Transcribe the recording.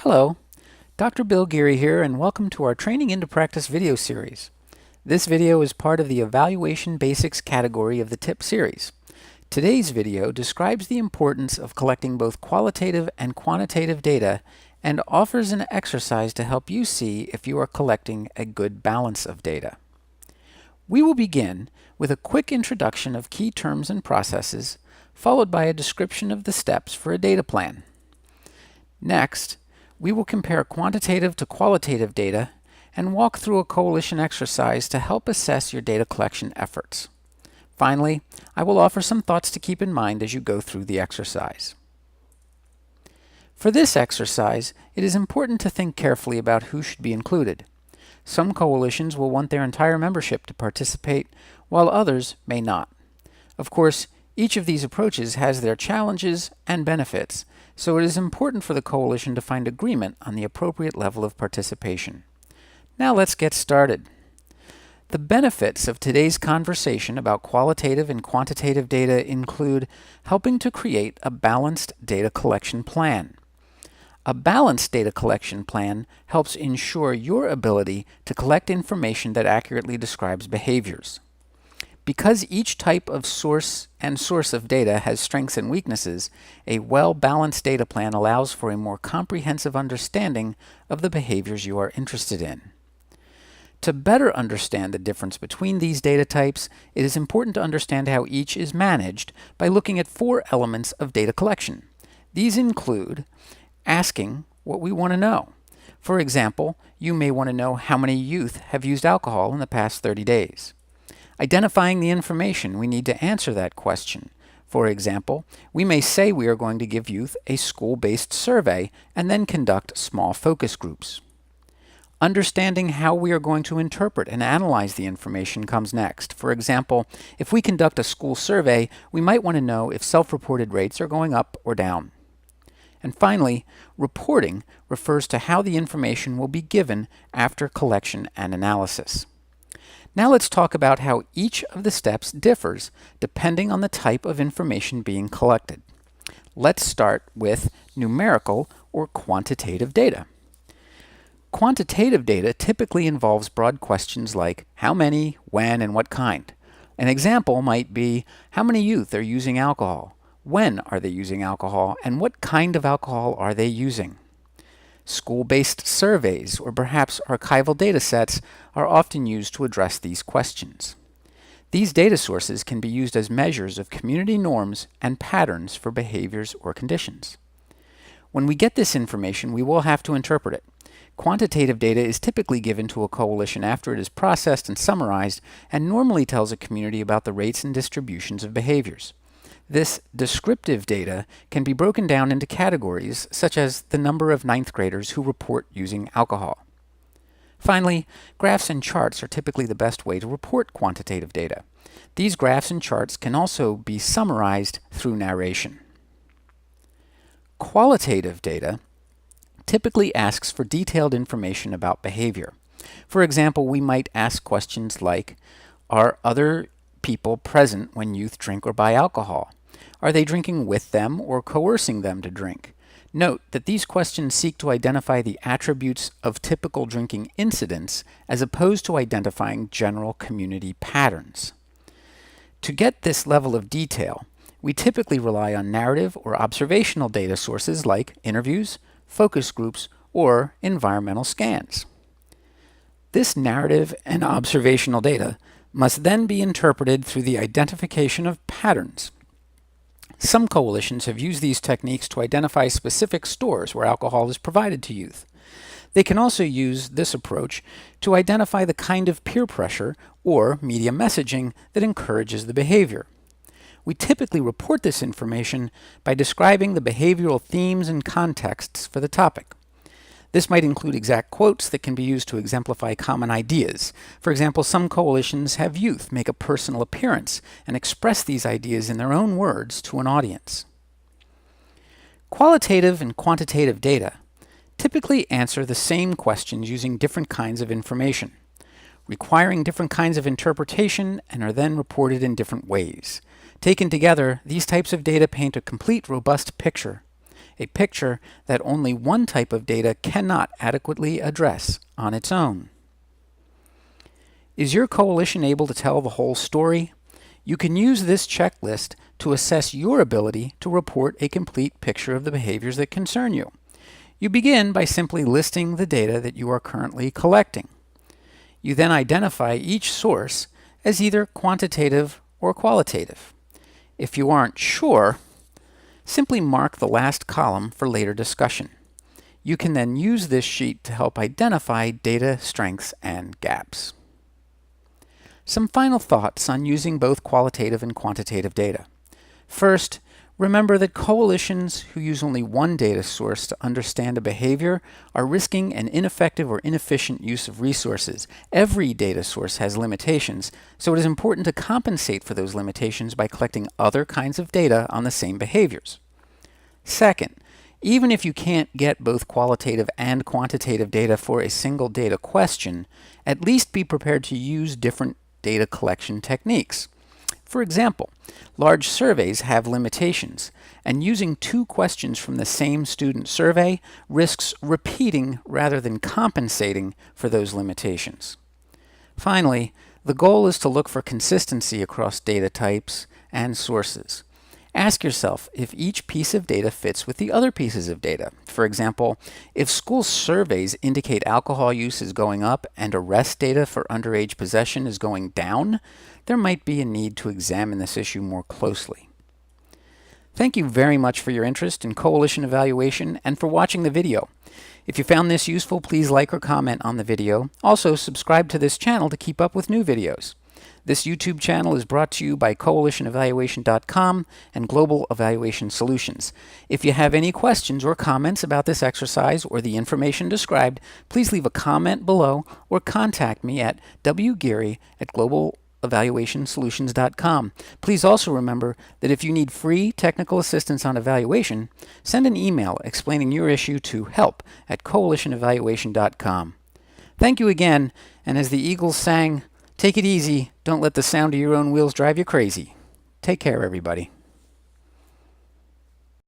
Hello, Dr. Bill Geary here, and welcome to our Training into Practice video series. This video is part of the Evaluation Basics category of the TIP series. Today's video describes the importance of collecting both qualitative and quantitative data and offers an exercise to help you see if you are collecting a good balance of data. We will begin with a quick introduction of key terms and processes, followed by a description of the steps for a data plan. Next, we will compare quantitative to qualitative data and walk through a coalition exercise to help assess your data collection efforts. Finally, I will offer some thoughts to keep in mind as you go through the exercise. For this exercise, it is important to think carefully about who should be included. Some coalitions will want their entire membership to participate, while others may not. Of course, each of these approaches has their challenges and benefits, so it is important for the coalition to find agreement on the appropriate level of participation. Now let's get started. The benefits of today's conversation about qualitative and quantitative data include helping to create a balanced data collection plan. A balanced data collection plan helps ensure your ability to collect information that accurately describes behaviors. Because each type of source of data has strengths and weaknesses, a well-balanced data plan allows for a more comprehensive understanding of the behaviors you are interested in. To better understand the difference between these data types, it is important to understand how each is managed by looking at 4 elements of data collection. These include asking what we want to know. For example, you may want to know how many youth have used alcohol in the past 30 days. Identifying the information we need to answer that question. For example, we may say we are going to give youth a school-based survey and then conduct small focus groups. Understanding how we are going to interpret and analyze the information comes next. For example, if we conduct a school survey, we might want to know if self-reported rates are going up or down. And finally, reporting refers to how the information will be given after collection and analysis. Now let's talk about how each of the steps differs depending on the type of information being collected. Let's start with numerical or quantitative data. Quantitative data typically involves broad questions like how many, when, and what kind. An example might be how many youth are using alcohol, when are they using alcohol, and what kind of alcohol are they using. School-based surveys or perhaps archival data sets are often used to address these questions. These data sources can be used as measures of community norms and patterns for behaviors or conditions. When we get this information, we will have to interpret it. Quantitative data is typically given to a coalition after it is processed and summarized and normally tells a community about the rates and distributions of behaviors. This descriptive data can be broken down into categories such as the number of 9th graders who report using alcohol. Finally, graphs and charts are typically the best way to report quantitative data. These graphs and charts can also be summarized through narration. Qualitative data typically asks for detailed information about behavior. For example, we might ask questions like, are other people present when youth drink or buy alcohol? Are they drinking with them or coercing them to drink? Note that these questions seek to identify the attributes of typical drinking incidents as opposed to identifying general community patterns. To get this level of detail, we typically rely on narrative or observational data sources like interviews, focus groups, or environmental scans. This narrative and observational data must then be interpreted through the identification of patterns. Some coalitions have used these techniques to identify specific stores where alcohol is provided to youth. They can also use this approach to identify the kind of peer pressure or media messaging that encourages the behavior. We typically report this information by describing the behavioral themes and contexts for the topic. This might include exact quotes that can be used to exemplify common ideas. For example, some coalitions have youth make a personal appearance and express these ideas in their own words to an audience. Qualitative and quantitative data typically answer the same questions using different kinds of information, requiring different kinds of interpretation and are then reported in different ways. Taken together, these types of data paint a complete, robust picture. a picture that only one type of data cannot adequately address on its own. Is your coalition able to tell the whole story? You can use this checklist to assess your ability to report a complete picture of the behaviors that concern you. You begin by simply listing the data that you are currently collecting. You then identify each source as either quantitative or qualitative. If you aren't sure, simply mark the last column for later discussion. You can then use this sheet to help identify data strengths and gaps. Some final thoughts on using both qualitative and quantitative data. First, remember that coalitions who use only one data source to understand a behavior are risking an ineffective or inefficient use of resources. Every data source has limitations, so it is important to compensate for those limitations by collecting other kinds of data on the same behaviors. Second, even if you can't get both qualitative and quantitative data for a single data question, at least be prepared to use different data collection techniques. For example, large surveys have limitations, and using 2 questions from the same student survey risks repeating rather than compensating for those limitations. Finally, the goal is to look for consistency across data types and sources. Ask yourself if each piece of data fits with the other pieces of data. For example, if school surveys indicate alcohol use is going up and arrest data for underage possession is going down, there might be a need to examine this issue more closely. Thank you very much for your interest in coalition evaluation and for watching the video. If you found this useful, please like or comment on the video. Also, subscribe to this channel to keep up with new videos. This YouTube channel is brought to you by CoalitionEvaluation.com and Global Evaluation Solutions. If you have any questions or comments about this exercise or the information described, please leave a comment below or contact me at wgeary@globalevaluationsolutions.com. Please also remember that if you need free technical assistance on evaluation, send an email explaining your issue to help@CoalitionEvaluation.com. Thank you again, and as the Eagles sang, take it easy. Don't let the sound of your own wheels drive you crazy. Take care, everybody.